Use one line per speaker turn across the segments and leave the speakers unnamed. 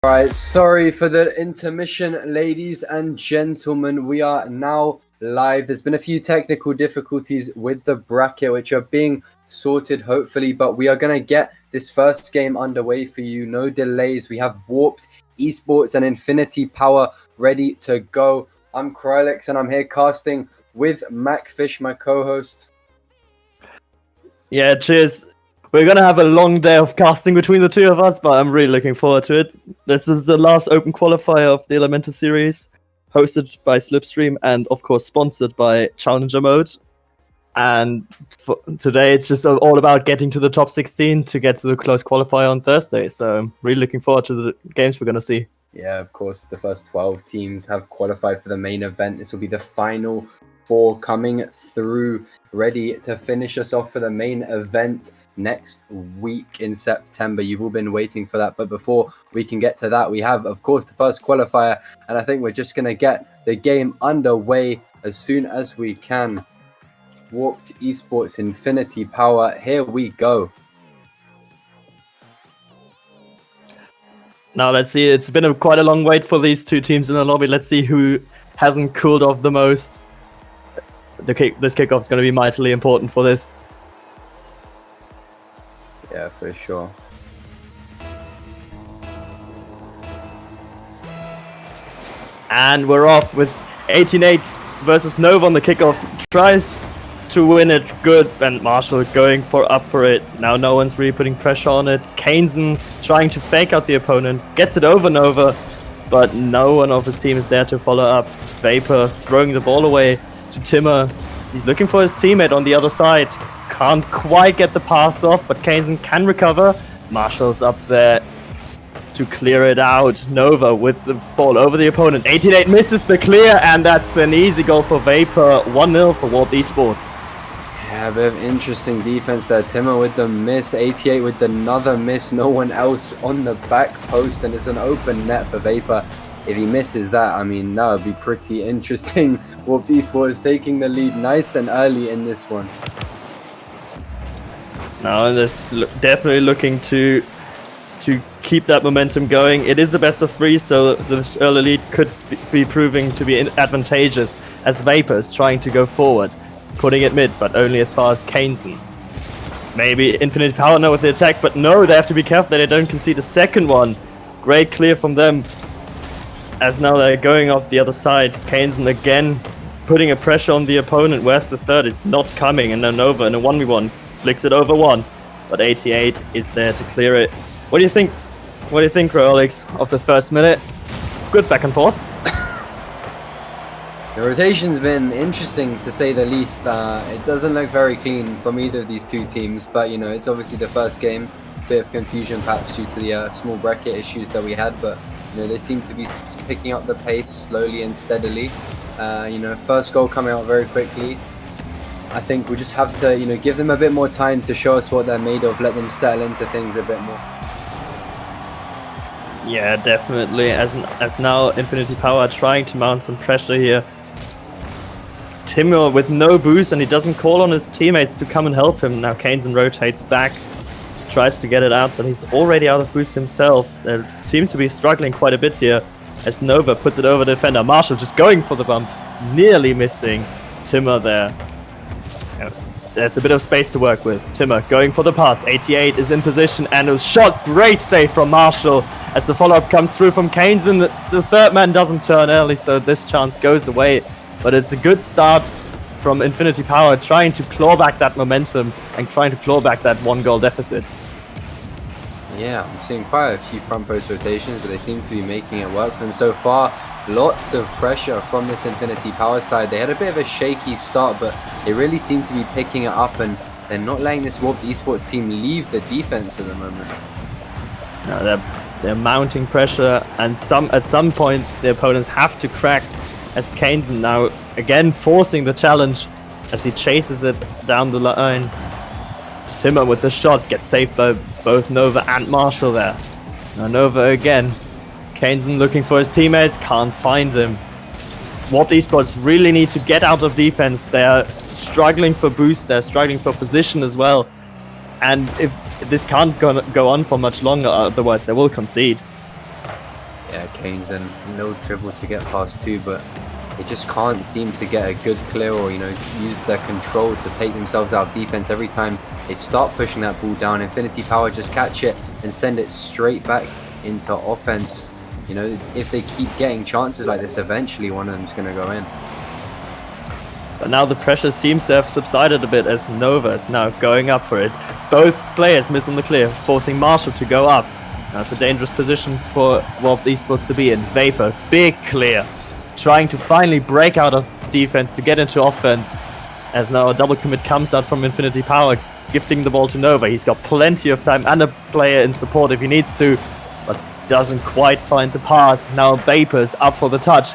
Right, sorry for the intermission, ladies and gentlemen. We are now live. There's been a few technical difficulties with the bracket, which are being sorted, hopefully, but we are going to get this first game underway for you. No delays. We have Warped, Esports, and Infinity Power ready to go. I'm Krylix, and I'm here casting with Macfish, my co-host.
Yeah, cheers. We're going to have a long day of casting between the two of us, but I'm really looking forward to it. This is the last open qualifier of the Elemental series, hosted by Slipstream and, of course, sponsored by Challenger Mode. And for today, it's just all about getting to the top 16 to get to the close qualifier on Thursday. So I'm really looking forward to the games we're going to see.
Yeah, of course, the first 12 teams have qualified for the main event. This will be the final 4 coming through, ready to finish us off for the main event next week in September. You've all been waiting for that, but before we can get to that, we have, of course, the first qualifier, and I think we're just going to get the game underway as soon as we can. Warped Esports Infinity Power, here we go.
Now let's see, it's been quite a long wait for these two teams in the lobby. Let's see who hasn't cooled off the most. This kickoff is going to be mightily important for this.
Yeah, for sure.
And we're off with 18-8 versus Nova on the kickoff. Tries to win it good, and Marshall going up for it. Now no one's really putting pressure on it. Kainzen trying to fake out the opponent. Gets it over Nova, but no one of his team is there to follow up. Vapor throwing the ball away to Timmer. He's looking for his teammate on the other side. Can't quite get the pass off, but Kainzen can recover. Marshall's up there to clear it out. Nova with the ball over the opponent. 18-8 misses the clear, and that's an easy goal for Vapor. 1-0 for Warped Esports.
Yeah, a bit of interesting defense there. Timmer with the miss, 88 with another miss. No one else on the back post, and it's an open net for Vapor. If he misses that, I mean, that would be pretty interesting. Warped Esports taking the lead nice and early in this one.
Now, they're definitely looking to keep that momentum going. It is the best of 3, so this early lead could be proving to be advantageous as Vapor is trying to go forward, putting it mid, but only as far as Kainzen. Maybe Infinity Power now with the attack, but no, they have to be careful that they don't concede a second one. Great clear from them, as now they're going off the other side. Kainzen again putting a pressure on the opponent. Where's the third? It's not coming, and then Nova in a 1v1 flicks it over one, but 88 is there to clear it. What do you think? What do you think, Rolex, of the first minute? Good back and forth.
The rotation's been interesting, to say the least. It doesn't look very clean from either of these two teams, but you know, it's obviously the first game. Bit of confusion perhaps due to the small bracket issues that we had, but you know, they seem to be picking up the pace slowly and steadily. You know, first goal coming out very quickly. I think we just have to, you know, give them a bit more time to show us what they're made of, let them settle into things a bit more.
Yeah, definitely. As now Infinity Power trying to mount some pressure here. Timur with no boost, and he doesn't call on his teammates to come and help him. Now Kainzen rotates back, tries to get it out, but he's already out of boost himself. They seem to be struggling quite a bit here as Nova puts it over the defender. Marshall just going for the bump, nearly missing Timur there. There's a bit of space to work with. Timur going for the pass. 88 is in position and it was shot. Great save from Marshall as the follow-up comes through from Kainzen. The third man doesn't turn early, so this chance goes away. But it's a good start from Infinity Power, trying to claw back that momentum and trying to claw back that 1-goal deficit.
Yeah, I'm seeing quite a few front post rotations, but they seem to be making it work for them so far. Lots of pressure from this Infinity Power side. They had a bit of a shaky start, but they really seem to be picking it up, and they're not letting this Warped Esports team leave the defense at the moment.
No, they're mounting pressure, and at some point the opponents have to crack, as Kainzen now again forcing the challenge as he chases it down the line. Timur with the shot gets saved by both Nova and Marshall there. Now Nova again. Kainzen looking for his teammates, can't find him. Warped Esports really need to get out of defense. They're struggling for boost, they're struggling for position as well. And if this can't go on for much longer, otherwise they will concede.
Yeah, Kane's in a little dribble to get past 2, but they just can't seem to get a good clear or, use their control to take themselves out of defense. Every time they start pushing that ball down, Infinity Power just catch it and send it straight back into offense. If they keep getting chances like this, eventually one of them's going to go in.
But now the pressure seems to have subsided a bit as Nova is now going up for it. Both players miss on the clear, forcing Marshall to go up. That's a dangerous position for Warp Esports to be in. Vapor, big clear. Trying to finally break out of defense to get into offense. As now a double commit comes out from Infinity Power, gifting the ball to Nova. He's got plenty of time and a player in support if he needs to, but doesn't quite find the pass. Now Vapor's up for the touch.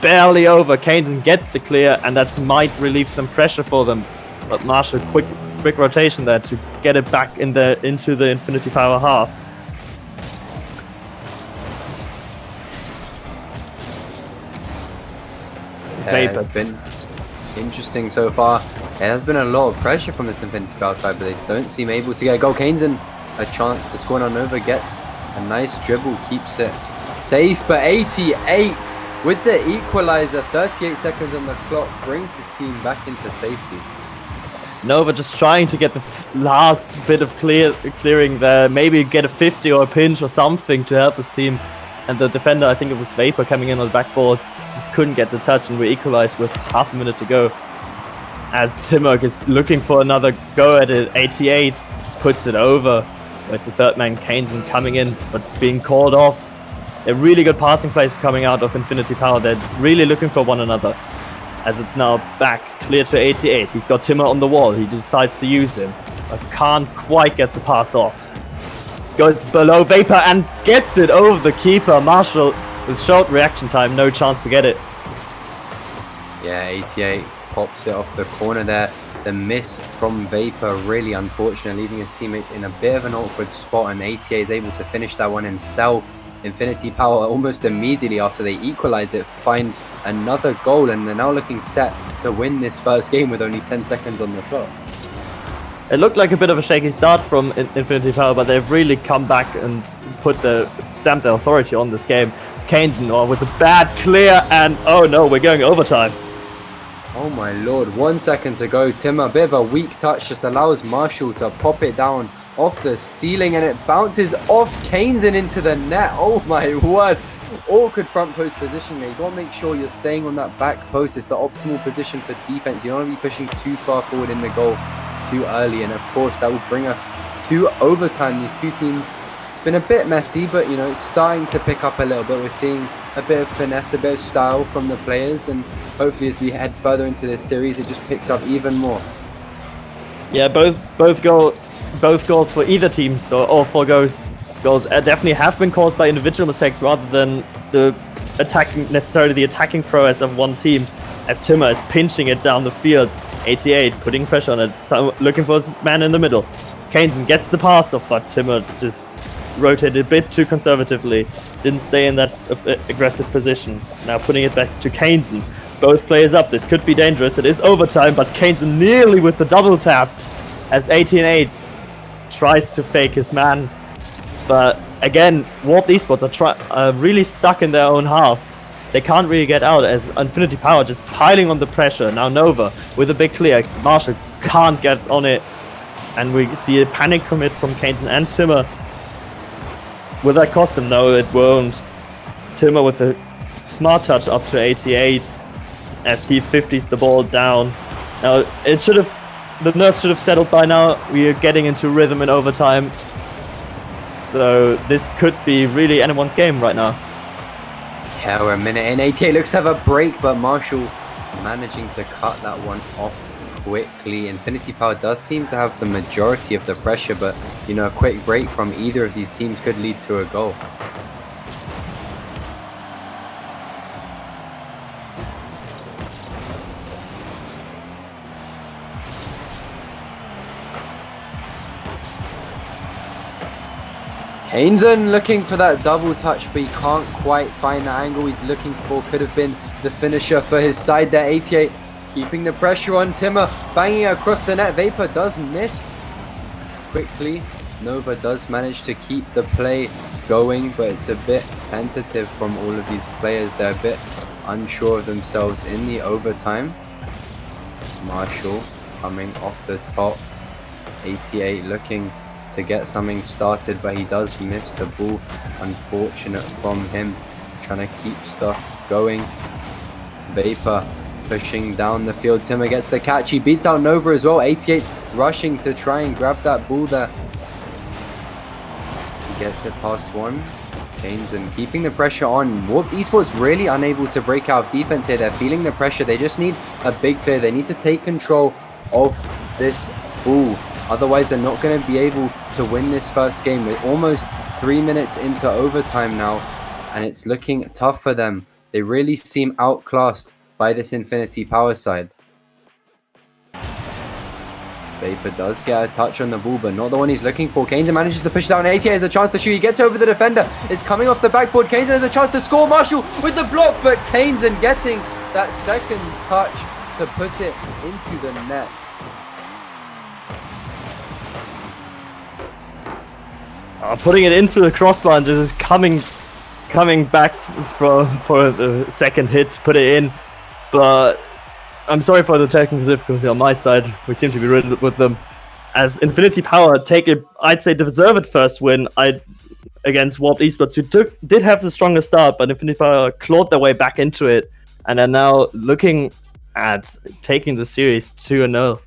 Barely over. Kaneson gets the clear, and that might relieve some pressure for them. But Marshall, quick rotation there to get it back into the Infinity Power half.
It's been interesting so far. There has been a lot of pressure from this Infinity Power side, but they don't seem able to get a goal. Kaneson a chance to score on Nova, gets a nice dribble, keeps it safe, but 88 with the equalizer, 38 seconds on the clock, brings his team back into safety.
Nova just trying to get the last bit of clearing there, maybe get a 50 or a pinch or something to help his team. And the defender, I think it was Vapor, coming in on the backboard, just couldn't get the touch, and we equalized with half a minute to go. As Timurk is looking for another go at it, 88 puts it over. Where's the third man, Kaneson, coming in, but being called off. A really good passing plays coming out of Infinity Power. They're really looking for one another. As it's now back, clear to 88. He's got Timur on the wall. He decides to use him, but can't quite get the pass off. Goes below Vapor and gets it over the keeper. Marshall, with short reaction time, no chance to get it.
Yeah, 88 pops it off the corner there. The miss from Vapor, really unfortunate, leaving his teammates in a bit of an awkward spot, and 88 is able to finish that one himself. Infinity Power almost immediately after they equalize it find another goal, and they're now looking set to win this first game with only 10 seconds on the clock.
It looked like a bit of a shaky start from Infinity Power, but they've really come back and stamped their authority on this game. It's Kaneson with a bad clear, and oh no, we're going overtime.
Oh my lord, 1 second to go. Timur, a bit of a weak touch, just allows Marshall to pop it down off the ceiling, and it bounces off Kaneson into the net. Oh my word. Awkward front post position there. You got to make sure you're staying on that back post. It's the optimal position for defense. You don't want to be pushing too far forward in the goal too early, and of course that will bring us to overtime. These two teams, it's been a bit messy, but it's starting to pick up a little bit. We're seeing a bit of finesse, a bit of style from the players, and hopefully as we head further into this series, it just picks up even more. Yeah,
both goals for either team, so all four goals definitely have been caused by individual mistakes rather than the attacking prowess of one team, as Timur is pinching it down the field. 88 putting pressure on it, so looking for his man in the middle. Kaneson gets the pass off, but Timur just rotated a bit too conservatively, didn't stay in that aggressive position. Now putting it back to Kaneson. Both players up, this could be dangerous. It is overtime, but Kaneson nearly with the double tap as 88 tries to fake his man. But again, Warp Esports are really stuck in their own half. They can't really get out as Infinity Power just piling on the pressure. Now Nova with a big clear. Marshall can't get on it. And we see a panic commit from Kaneson and Timur. Will that cost him? No, it won't. Timur with a smart touch up to 88 as he 50s the ball down. Now the nerves should have settled by now. We are getting into rhythm in overtime. So this could be really anyone's game right now.
Yeah, we're a minute in. 88 looks to have a break, but Marshall managing to cut that one off quickly. Infinity Power does seem to have the majority of the pressure, but a quick break from either of these teams could lead to a goal. Kaneson looking for that double touch, but he can't quite find the angle he's looking for. Could have been the finisher for his side there. 88 keeping the pressure on. Timur banging across the net. Vapor does miss quickly. Nova does manage to keep the play going, but it's a bit tentative from all of these players. They're a bit unsure of themselves in the overtime. Marshall coming off the top. 88 looking to get something started, but he does miss the ball. Unfortunate from him. Trying to keep stuff going. Vapor pushing down the field. Timur gets the catch. He beats out Nova as well. 88's rushing to try and grab that ball there. He gets it past one. Chains and keeping the pressure on. Warped Esports really unable to break out of defense here. They're feeling the pressure. They just need a big clear. They need to take control of this ball. Otherwise, they're not going to be able to win this first game. We're almost 3 minutes into overtime now, and it's looking tough for them. They really seem outclassed by this Infinity Power side. Vapor does get a touch on the ball, but not the one he's looking for. Keynes manages to push it down. 88 has a chance to shoot. He gets over the defender. It's coming off the backboard. Keynes has a chance to score. Marshall with the block, but Keynes getting that second touch to put it into the net.
Putting it into the crossbar and just coming back for the second hit to put it in. But I'm sorry for the technical difficulty on my side. We seem to be riddled with them. As Infinity Power take a, I'd say, deserved first win against Warped Esports, who did have the strongest start, but Infinity Power clawed their way back into it, and are now looking at taking the series 2-0.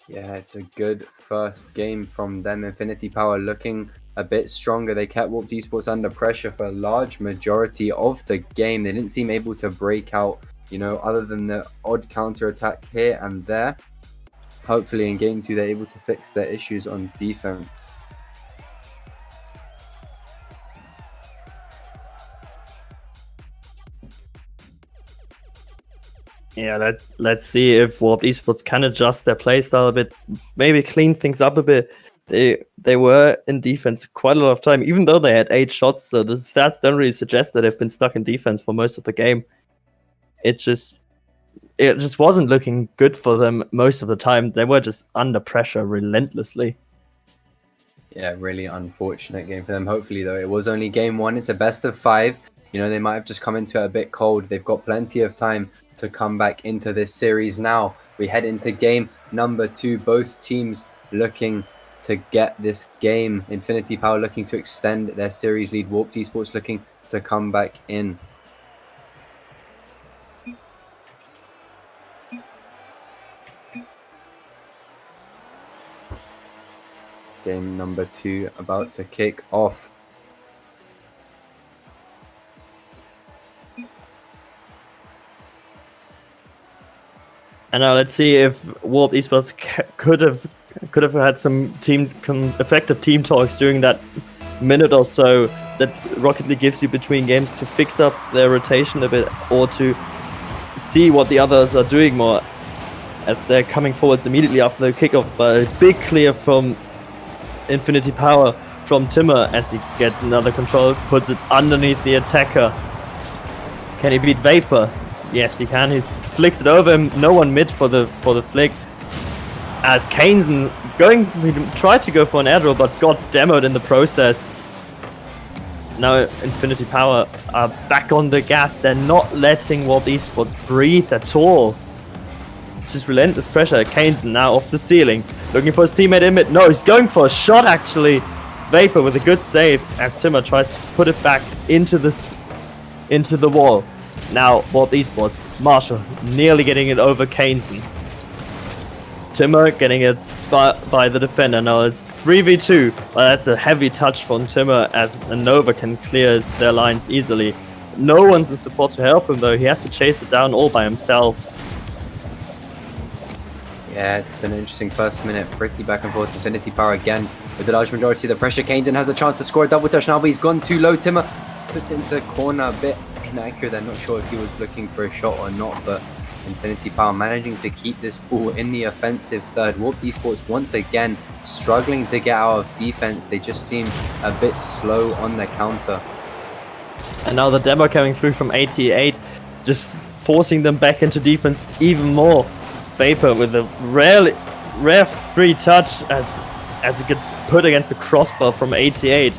Yeah, it's a good first game from them. Infinity Power looking a bit stronger. They kept Warped Esports under pressure for a large majority of the game. They didn't seem able to break out, other than the odd counter attack here and there. Hopefully in game 2 they're able to fix their issues on defense.
Yeah, let's see if Warped Esports can adjust their playstyle a bit, maybe clean things up a bit. They were in defense quite a lot of time, even though they had 8 shots, so the stats don't really suggest that they've been stuck in defense for most of the game. It just wasn't looking good for them most of the time. They were just under pressure relentlessly.
Yeah, really unfortunate game for them. Hopefully, though, it was only game 1. It's a best of 5. They might have just come into it a bit cold. They've got plenty of time to come back into this series now. We head into game number 2. Both teams looking to get this game. Infinity Power looking to extend their series lead. Warped Esports looking to come back in. Game number 2 about to kick off.
And now let's see if Warped Esports could have had some effective team talks during that minute or so that Rocket League gives you between games to fix up their rotation a bit, or to see what the others are doing more, as they're coming forwards immediately after the kickoff. But a big clear from Infinity Power from Timur as he gets another control, puts it underneath the attacker. Can he beat Vapor? Yes, he can. He flicks it over him. No one mid for the flick. As Keynes he tried to go for an air draw, but got demoed in the process. Now Infinity Power are back on the gas. They're not letting Warped Esports breathe at all. It's just relentless pressure. Keynes now off the ceiling, looking for his teammate in mid. No, he's going for a shot actually. Vapor with a good save as Timur tries to put it back into the wall. Now Warped Esports, Marshall nearly getting it over Keynes. Timur getting it by the defender. Now it's 3v2, but that's a heavy touch from Timur as Nova can clear their lines easily. No one's in support to help him though. He has to chase it down all by himself.
Yeah, it's been an interesting first minute. Pretty back and forth. Infinity Power again with the large majority of the pressure. Keynes has a chance to score a double touch now, but he's gone too low. Timur puts it into the corner, a bit inaccurate. I'm not sure if he was looking for a shot or not, but Infinity Power managing to keep this ball in the offensive third. Warped Esports once again struggling to get out of defense. They just seem a bit slow on the counter.
And now the demo coming through from 88, just forcing them back into defense even more. Vapor with a rare free touch as as it gets put against the crossbar from 88.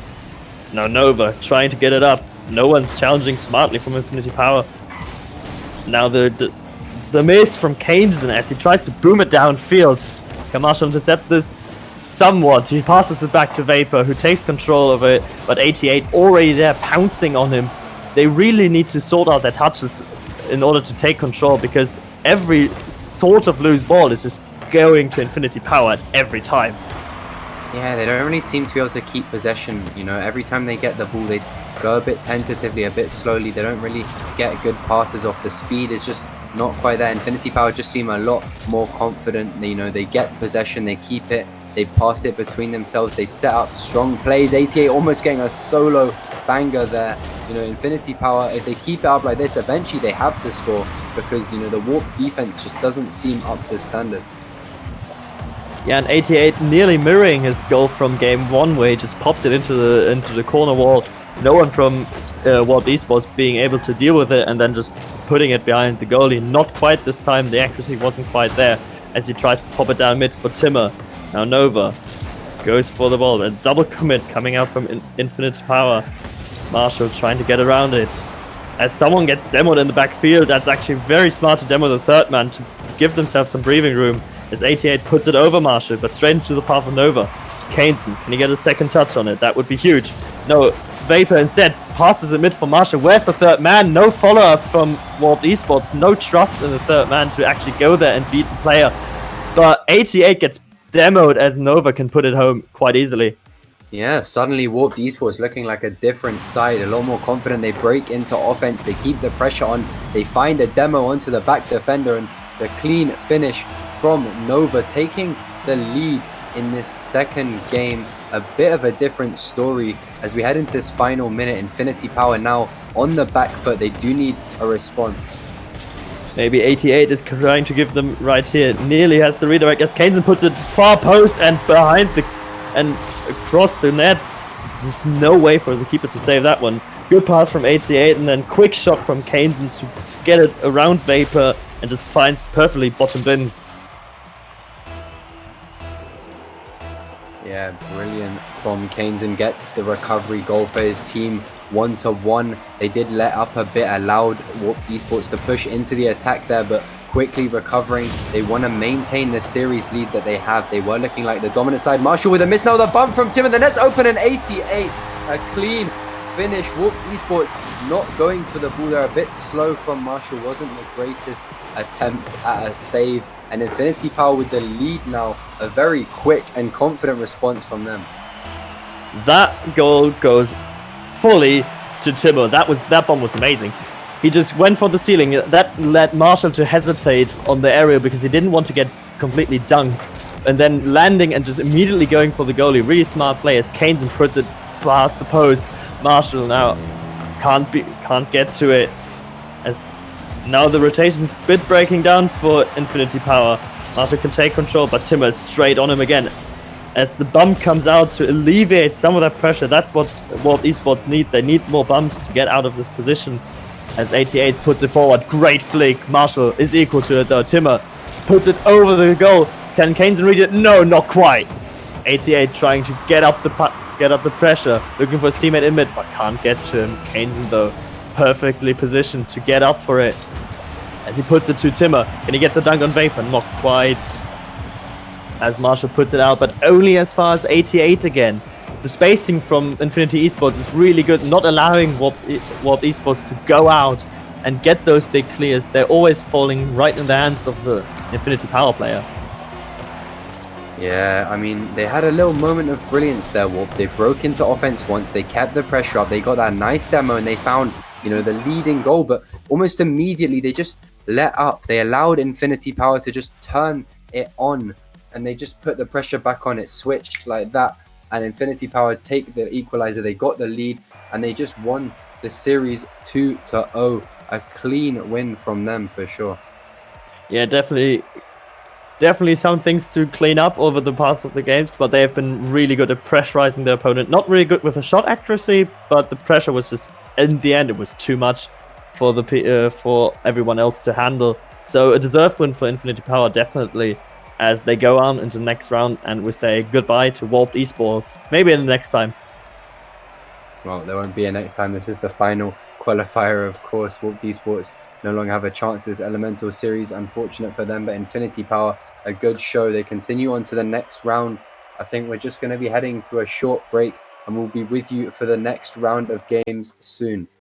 Now Nova trying to get it up. No one's challenging smartly from Infinity Power. Now the miss from Kaneson as he tries to boom it downfield. Can Marshall intercept this? Somewhat. He passes it back to Vapor, who takes control of it, but 88 already there pouncing on him. They really need to sort out their touches in order to take control, because every sort of loose ball is just going to Infinity Power every time.
Yeah, they don't really seem to be able to keep possession. You know, every time they get the ball, they go a bit tentatively, a bit slowly. They don't really get good passes off. The speed is just not quite there. Infinity Power just seem a lot more confident. You know, they get possession, they keep it, they pass it between themselves, they set up strong plays. 88 almost getting a solo banger there. You know, Infinity Power, if they keep it up like this, eventually they have to score, because, you know, the Warp defense just doesn't seem up to standard.
Yeah, and 88 nearly mirroring his goal from game 1, where he just pops it into the corner wall. No one from Warp Esports being able to deal with it, and then just putting it behind the goalie. Not quite this time, the accuracy wasn't quite there as he tries to pop it down mid for Timmer. Now Nova goes for the ball, a double commit coming out from Infinite Power. Marshall trying to get around it. As someone gets demoed in the backfield, that's actually very smart to demo the third man to give themselves some breathing room. As 88 puts it over Marshall, but straight into the path of Nova. Kaneson, can he get a second touch on it? That would be huge. No, Vapor instead passes it mid for Marshall. Where's the third man? No follow-up from Warp Esports. No trust in the third man to actually go there and beat the player. But 88 gets demoed as Nova can put it home quite easily.
Yeah, suddenly Warped Esports looking like a different side, a lot more confident. They break into offense, they keep the pressure on, they find a demo onto the back defender, and the clean finish from Nova, taking the lead in this second game. A bit of a different story as we head into this final minute. Infinity Power now on the back foot. They do need a response.
Maybe 88 is trying to give them right here. Nearly has the redirect as Kaneson puts it far post and behind the and across the net. There's no way for the keeper to save that one. Good pass from 88 and then quick shot from Kaneson to get it around Vapor and just finds perfectly bottom bins.
Yeah, brilliant from Kaneson. Gets the recovery goal for his team. 1-1. They did let up a bit, allowed Warped Esports to push into the attack there, but quickly recovering. They want to maintain the series lead that they have. They were looking like the dominant side. Marshall with a miss. Now the bump from Tim, and the net's open, and 88. A clean finish. Warped Esports not going for the ball. They're a bit slow from Marshall. Wasn't the greatest attempt at a save. And Infinity Power with the lead now. A very quick and confident response from them.
That goal goes fully to Timmo. That bomb was amazing. He just went for the ceiling. That led Marshall to hesitate on the area because he didn't want to get completely dunked. And then landing and just immediately going for the goalie. Really smart play as Kaneson puts it past the post. Marshall now can't get to it. As now the rotation's a bit breaking down for Infinity Power. Marshall can take control, but Timmer is straight on him again. As the bump comes out to alleviate some of that pressure, that's what Esports need. They need more bumps to get out of this position. As 88 puts it forward, great flick. Marshall is equal to it though. Timmer puts it over the goal. Can Kaneson read it? No, not quite. 88 trying to get up the pressure, looking for his teammate in mid, but can't get to him. Kaneson though, perfectly positioned to get up for it. As he puts it to Timmer, can he get the dunk on Vapor? Not quite. As Marshall puts it out, but only as far as 88 again. The spacing from Infinity Esports is really good, not allowing Warp Esports to go out and get those big clears. They're always falling right in the hands of the Infinity Power player.
Yeah, I mean, they had a little moment of brilliance there, Warp. They broke into offense once, they kept the pressure up, they got that nice demo, and they found, the leading goal, but almost immediately they just let up. They allowed Infinity Power to just turn it on, and they just put the pressure back on. It switched like that, and Infinity Power take the equalizer. They got the lead, and they just won the series 2-0. A clean win from them for sure.
Yeah, definitely some things to clean up over the past of the games, but they have been really good at pressurizing their opponent. Not really good with the shot accuracy, but the pressure was just, in the end, it was too much for everyone else to handle. So a deserved win for Infinity Power, definitely. as they go on into the next round, and we say goodbye to Warped Esports. Maybe in the next time.
Well, there won't be a next time. This is the final qualifier, of course. Warped Esports no longer have a chance in this Elemental series. Unfortunate for them, but Infinity Power, a good show. They continue on to the next round. I think we're just going to be heading to a short break, and we'll be with you for the next round of games soon.